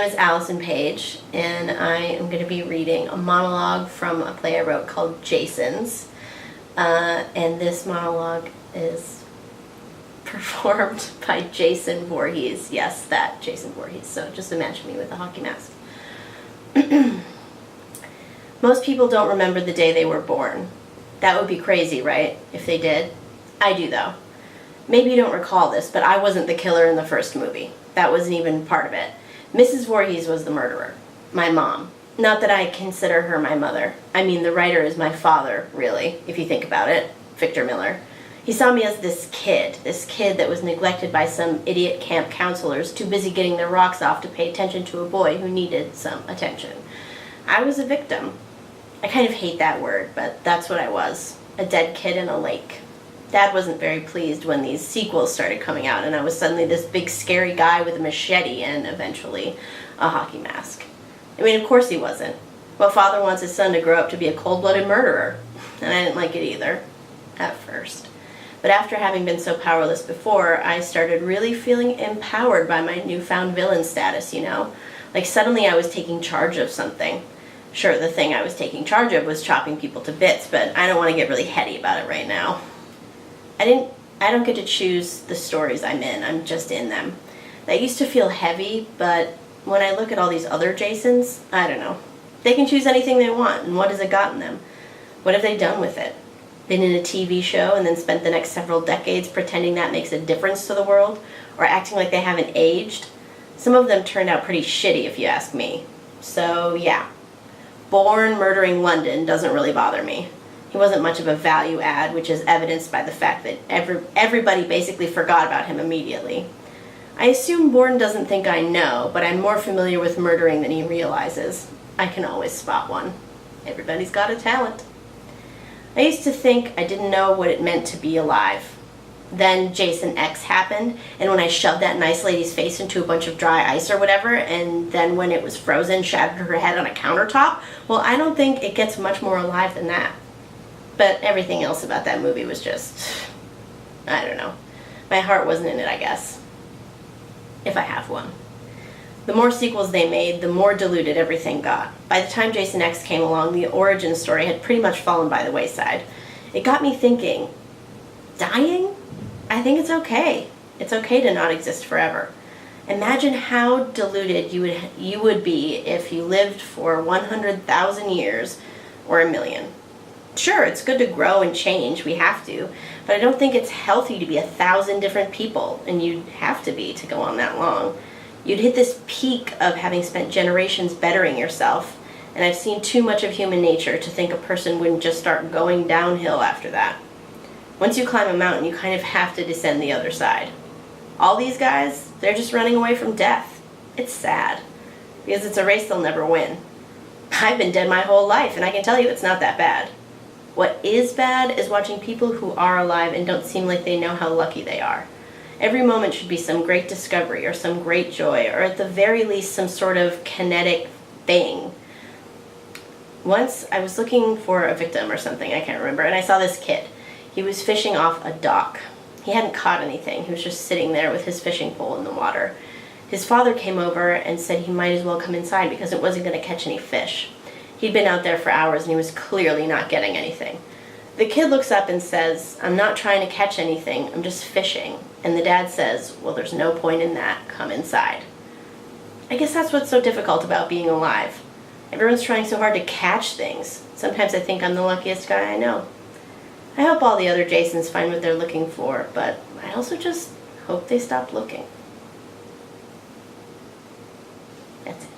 is Allison Page, and I am going to be reading a monologue from a play I wrote called Jason's. And this monologue is performed by Jason Voorhees. Yes, that Jason Voorhees. So just imagine me with a hockey mask. Most people don't remember the day they were born. That would be crazy, right? If they did. I do, though. Maybe you don't recall this, but I wasn't the killer in the first movie. That wasn't even part of it. Mrs. Voorhees was the murderer. My mom. Not that I consider her my mother. I mean, the writer is my father, really, if you think about it. Victor Miller. He saw me as this kid that was neglected by some idiot camp counselors too busy getting their rocks off to pay attention to a boy who needed some attention. I was a victim. I kind of hate that word, but that's what I was. A dead kid in a lake. Dad wasn't very pleased when these sequels started coming out and I was suddenly this big scary guy with a machete and eventually a hockey mask. I mean, of course he wasn't. What father wants his son to grow up to be a cold-blooded murderer? And I didn't like it either, at first. But after having been so powerless before, I started really feeling empowered by my newfound villain status, you know? Like suddenly I was taking charge of something. Sure, the thing I was taking charge of was chopping people to bits, but I don't want to get really heady about it right now. I don't get to choose the stories I'm in, I'm just in them. That used to feel heavy, but when I look at all these other Jasons, I don't know. They can choose anything they want, and what has it gotten them? What have they done with it? Been in a TV show and then spent the next several decades pretending that makes a difference to the world, or acting like they haven't aged? Some of them turned out pretty shitty, if you ask me. So, yeah. Born murdering London doesn't really bother me. He wasn't much of a value add, which is evidenced by the fact that everybody basically forgot about him immediately. I assume Bourne doesn't think I know, but I'm more familiar with murdering than he realizes. I can always spot one. Everybody's got a talent. I used to think I didn't know what it meant to be alive. Then Jason X happened, and when I shoved that nice lady's face into a bunch of dry ice or whatever, and then when it was frozen, shattered her head on a countertop, well, I don't think it gets much more alive than that. But everything else about that movie was just, I don't know. My heart wasn't in it, I guess. If I have one. The more sequels they made, the more diluted everything got. By the time Jason X came along, the origin story had pretty much fallen by the wayside. It got me thinking, dying? I think it's okay. It's okay to not exist forever. Imagine how diluted you would be if you lived for 100,000 years or a million. Sure, it's good to grow and change, we have to, but I don't think it's healthy to be 1,000 different people, and you'd have to be to go on that long. You'd hit this peak of having spent generations bettering yourself, and I've seen too much of human nature to think a person wouldn't just start going downhill after that. Once you climb a mountain, you kind of have to descend the other side. All these guys, they're just running away from death. It's sad, because it's a race they'll never win. I've been dead my whole life, and I can tell you it's not that bad. What is bad is watching people who are alive and don't seem like they know how lucky they are. Every moment should be some great discovery or some great joy, or at the very least some sort of kinetic thing. Once I was looking for a victim or something, I can't remember, and I saw this kid. He was fishing off a dock. He hadn't caught anything. He was just sitting there with his fishing pole in the water. His father came over and said he might as well come inside because it wasn't going to catch any fish. He'd been out there for hours and he was clearly not getting anything. The kid looks up and says, "I'm not trying to catch anything, I'm just fishing." And the dad says, "Well, there's no point in that, come inside." I guess that's what's so difficult about being alive. Everyone's trying so hard to catch things. Sometimes I think I'm the luckiest guy I know. I hope all the other Jasons find what they're looking for, but I also just hope they stop looking. That's it.